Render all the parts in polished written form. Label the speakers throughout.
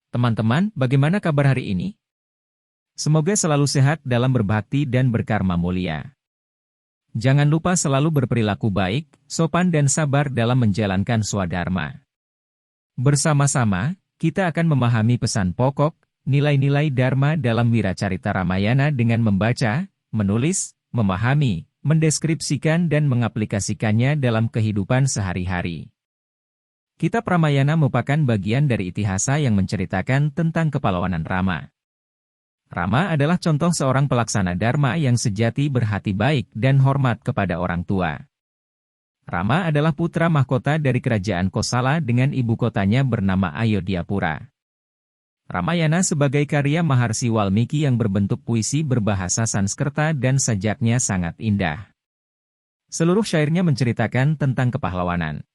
Speaker 1: Teman-teman, bagaimana kabar hari ini? Semoga selalu sehat dalam berbakti dan berkarma mulia. Jangan lupa selalu berperilaku baik, sopan dan sabar dalam menjalankan swadharma. Bersama-sama, kita akan memahami pesan pokok, nilai-nilai Dharma dalam Wiracarita Ramayana dengan membaca, menulis, memahami, mendeskripsikan dan mengaplikasikannya dalam kehidupan sehari-hari. Kitab Ramayana merupakan bagian dari itihasa yang menceritakan tentang kepahlawanan Rama. Rama adalah contoh seorang pelaksana dharma yang sejati berhati baik dan hormat kepada orang tua. Rama adalah putra mahkota dari kerajaan Kosala dengan ibu kotanya bernama Ayodhyapura. Ramayana sebagai karya Maharsi Walmiki yang berbentuk puisi berbahasa Sanskerta dan sajaknya sangat indah. Seluruh syairnya menceritakan tentang kepahlawanan.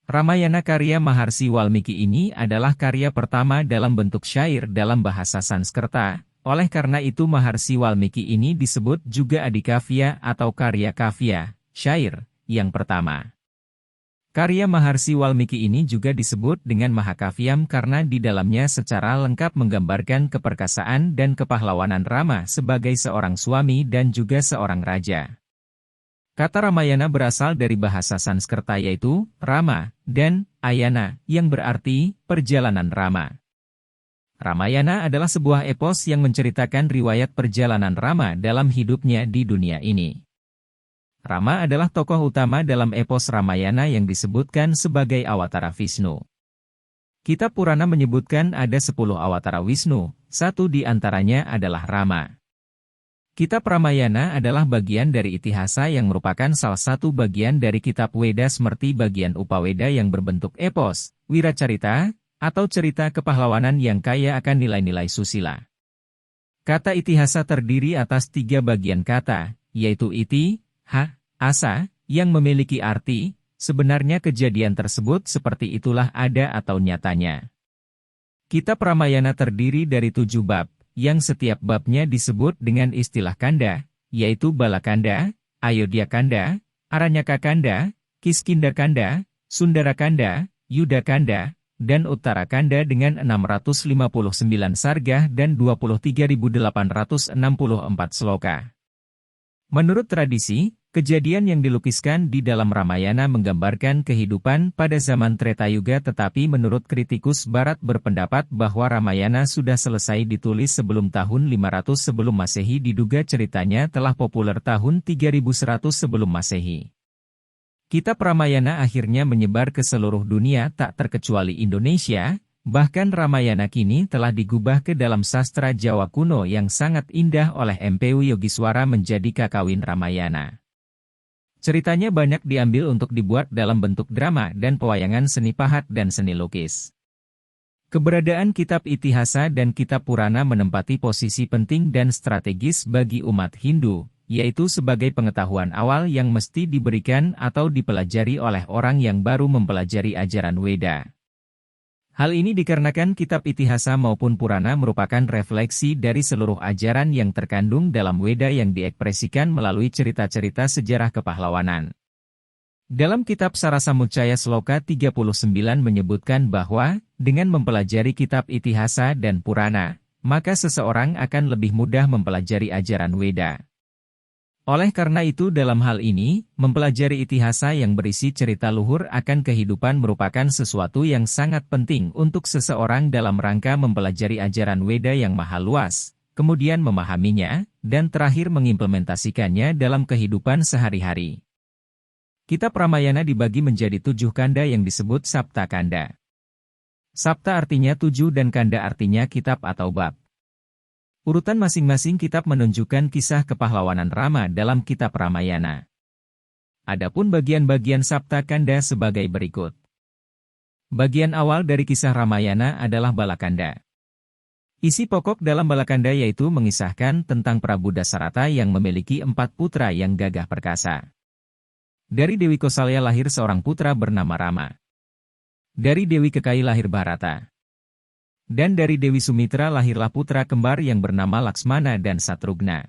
Speaker 1: Ramayana karya Maharsi Walmiki ini adalah karya pertama dalam bentuk syair dalam bahasa Sanskerta, oleh karena itu Maharsi Walmiki ini disebut juga Adikavya atau karya kavya, syair, yang pertama. Karya Maharsi Walmiki ini juga disebut dengan Mahakavyam karena di dalamnya secara lengkap menggambarkan keperkasaan dan kepahlawanan Rama sebagai seorang suami dan juga seorang raja. Kata Ramayana berasal dari bahasa Sanskerta yaitu Rama dan Ayana yang berarti perjalanan Rama. Ramayana adalah sebuah epos yang menceritakan riwayat perjalanan Rama dalam hidupnya di dunia ini. Rama adalah tokoh utama dalam epos Ramayana yang disebutkan sebagai Awatara Vishnu. Kitab Purana menyebutkan ada 10 Awatara Wisnu, satu di antaranya adalah Rama. Kitab Ramayana adalah bagian dari itihasa yang merupakan salah satu bagian dari kitab Weda seperti bagian Upaweda yang berbentuk epos, wiracarita, atau cerita kepahlawanan yang kaya akan nilai-nilai susila. Kata itihasa terdiri atas 3 bagian kata, yaitu iti, ha, asa, yang memiliki arti, sebenarnya kejadian tersebut seperti itulah ada atau nyatanya. Kitab Ramayana terdiri dari 7 bab, yang setiap babnya disebut dengan istilah kanda, yaitu Balakanda, Ayodhyakanda, Aranyakakanda, Kiskindakanda, Sundarakanda, Yudakanda, dan Uttarakanda dengan 659 sargah dan 23.864 sloka. Menurut tradisi, kejadian yang dilukiskan di dalam Ramayana menggambarkan kehidupan pada zaman Treta Yuga tetapi menurut kritikus Barat berpendapat bahwa Ramayana sudah selesai ditulis sebelum tahun 500 sebelum Masehi diduga ceritanya telah populer tahun 3100 sebelum Masehi. Kitab Ramayana akhirnya menyebar ke seluruh dunia tak terkecuali Indonesia, bahkan Ramayana kini telah digubah ke dalam sastra Jawa kuno yang sangat indah oleh Mpu Yogiswara menjadi Kakawin Ramayana. Ceritanya banyak diambil untuk dibuat dalam bentuk drama dan pewayangan seni pahat dan seni lukis. Keberadaan kitab itihasa dan kitab Purana menempati posisi penting dan strategis bagi umat Hindu, yaitu sebagai pengetahuan awal yang mesti diberikan atau dipelajari oleh orang yang baru mempelajari ajaran Weda. Hal ini dikarenakan kitab itihasa maupun Purana merupakan refleksi dari seluruh ajaran yang terkandung dalam Weda yang diekspresikan melalui cerita-cerita sejarah kepahlawanan. Dalam kitab Sarasamuccaya Sloka 39 menyebutkan bahwa, dengan mempelajari kitab itihasa dan Purana, maka seseorang akan lebih mudah mempelajari ajaran Weda. Oleh karena itu dalam hal ini, mempelajari itihasa yang berisi cerita luhur akan kehidupan merupakan sesuatu yang sangat penting untuk seseorang dalam rangka mempelajari ajaran Weda yang maha luas, kemudian memahaminya, dan terakhir mengimplementasikannya dalam kehidupan sehari-hari. Kitab Ramayana dibagi menjadi 7 kanda yang disebut Sapta Kanda. Sapta artinya 7 dan Kanda artinya kitab atau bab. Urutan masing-masing kitab menunjukkan kisah kepahlawanan Rama dalam kitab Ramayana. Adapun bagian-bagian Sapta Kanda sebagai berikut. Bagian awal dari kisah Ramayana adalah Balakanda. Isi pokok dalam Balakanda yaitu mengisahkan tentang Prabu Dasarata yang memiliki 4 putra yang gagah perkasa. Dari Dewi Kosalya lahir seorang putra bernama Rama. Dari Dewi Kekayi lahir Bharata. Dan dari Dewi Sumitra lahirlah putra kembar yang bernama Laksmana dan Satrugna.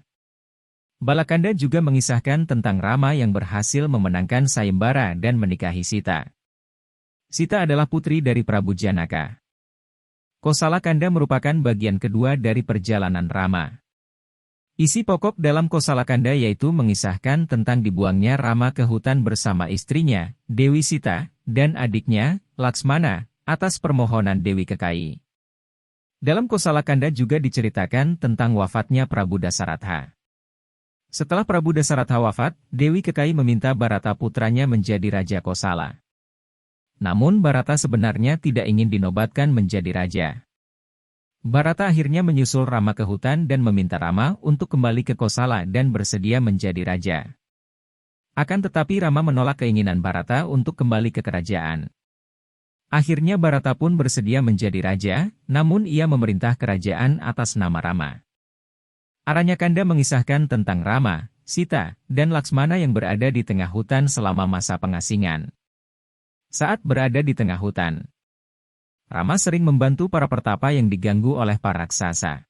Speaker 1: Balakanda juga mengisahkan tentang Rama yang berhasil memenangkan sayembara dan menikahi Sita. Sita adalah putri dari Prabu Janaka. Kosala Kanda merupakan bagian kedua dari perjalanan Rama. Isi pokok dalam Kosala Kanda yaitu mengisahkan tentang dibuangnya Rama ke hutan bersama istrinya, Dewi Sita, dan adiknya, Laksmana, atas permohonan Dewi Kekayi. Dalam Kosala Kanda juga diceritakan tentang wafatnya Prabu Dasaratha. Setelah Prabu Dasaratha wafat, Dewi Kekayi meminta Bharata putranya menjadi Raja Kosala. Namun Bharata sebenarnya tidak ingin dinobatkan menjadi raja. Bharata akhirnya menyusul Rama ke hutan dan meminta Rama untuk kembali ke Kosala dan bersedia menjadi raja. Akan tetapi Rama menolak keinginan Bharata untuk kembali ke kerajaan. Akhirnya Bharata pun bersedia menjadi raja, namun ia memerintah kerajaan atas nama Rama. Aranyakanda mengisahkan tentang Rama, Sita, dan Laksmana yang berada di tengah hutan selama masa pengasingan. Saat berada di tengah hutan, Rama sering membantu para pertapa yang diganggu oleh para raksasa.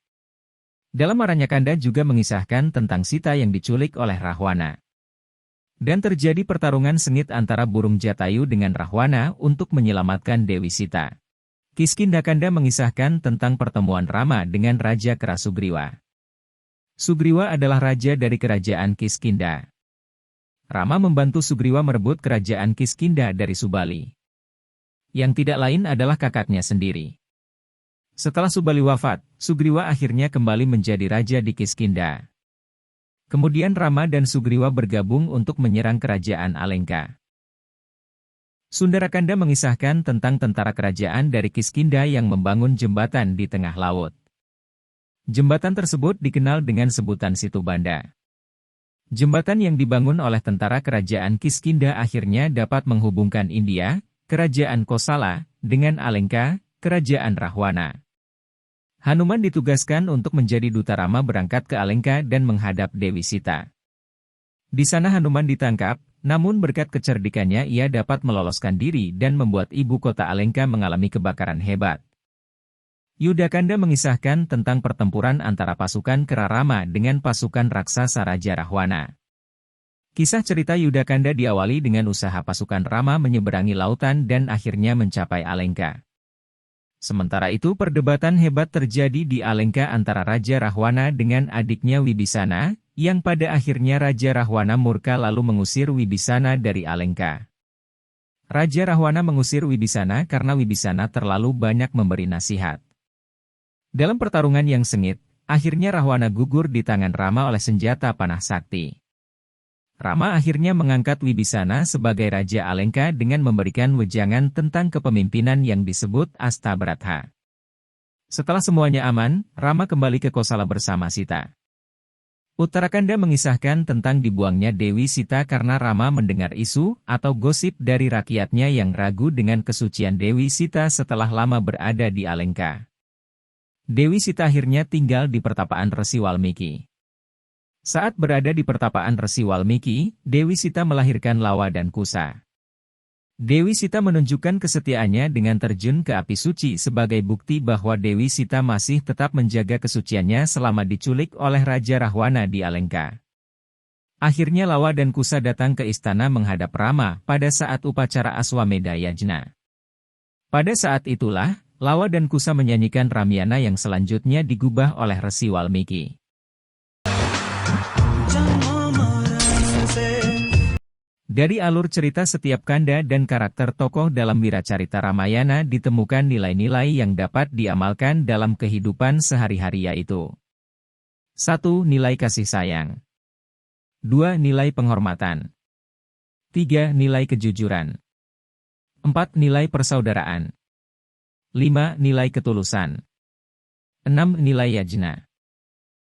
Speaker 1: Dalam Aranyakanda juga mengisahkan tentang Sita yang diculik oleh Rahwana. Dan terjadi pertarungan sengit antara burung Jatayu dengan Rahwana untuk menyelamatkan Dewi Sita. Kiskindakanda mengisahkan tentang pertemuan Rama dengan Raja Kera Sugriwa. Sugriwa adalah raja dari kerajaan Kiskinda. Rama membantu Sugriwa merebut kerajaan Kiskinda dari Subali. Yang tidak lain adalah kakaknya sendiri. Setelah Subali wafat, Sugriwa akhirnya kembali menjadi raja di Kiskinda. Kemudian Rama dan Sugriwa bergabung untuk menyerang kerajaan Alengka. Sundarakanda mengisahkan tentang tentara kerajaan dari Kiskinda yang membangun jembatan di tengah laut. Jembatan tersebut dikenal dengan sebutan Situbanda. Jembatan yang dibangun oleh tentara kerajaan Kiskinda akhirnya dapat menghubungkan India, kerajaan Kosala, dengan Alengka, kerajaan Rahwana. Hanuman ditugaskan untuk menjadi duta Rama berangkat ke Alengka dan menghadap Dewi Sita. Di sana Hanuman ditangkap, namun berkat kecerdikannya ia dapat meloloskan diri dan membuat ibu kota Alengka mengalami kebakaran hebat. Yudakanda mengisahkan tentang pertempuran antara pasukan Kera Rama dengan pasukan raksasa Raja Rahwana. Kisah cerita Yudakanda diawali dengan usaha pasukan Rama menyeberangi lautan dan akhirnya mencapai Alengka. Sementara itu perdebatan hebat terjadi di Alengka antara Raja Rahwana dengan adiknya Wibisana, yang pada akhirnya Raja Rahwana murka lalu mengusir Wibisana dari Alengka. Raja Rahwana mengusir Wibisana karena Wibisana terlalu banyak memberi nasihat. Dalam pertarungan yang sengit, akhirnya Rahwana gugur di tangan Rama oleh senjata panah sakti. Rama akhirnya mengangkat Wibisana sebagai Raja Alengka dengan memberikan wejangan tentang kepemimpinan yang disebut Astabratha. Setelah semuanya aman, Rama kembali ke Kosala bersama Sita. Uttarakanda mengisahkan tentang dibuangnya Dewi Sita karena Rama mendengar isu atau gosip dari rakyatnya yang ragu dengan kesucian Dewi Sita setelah lama berada di Alengka. Dewi Sita akhirnya tinggal di pertapaan Resi Walmiki. Saat berada di pertapaan Resi Walmiki, Dewi Sita melahirkan Lawa dan Kusa. Dewi Sita menunjukkan kesetiaannya dengan terjun ke api suci sebagai bukti bahwa Dewi Sita masih tetap menjaga kesuciannya selama diculik oleh Raja Rahwana di Alengka. Akhirnya Lawa dan Kusa datang ke istana menghadap Rama pada saat upacara Aswamedha Yajna. Pada saat itulah, Lawa dan Kusa menyanyikan Ramayana yang selanjutnya digubah oleh Resi Walmiki. Dari alur cerita setiap kanda dan karakter tokoh dalam Wiracarita Ramayana ditemukan nilai-nilai yang dapat diamalkan dalam kehidupan sehari-hari yaitu 1. Nilai kasih sayang 2. Nilai penghormatan 3. Nilai kejujuran 4. Nilai persaudaraan 5. Nilai ketulusan 6. Nilai yajna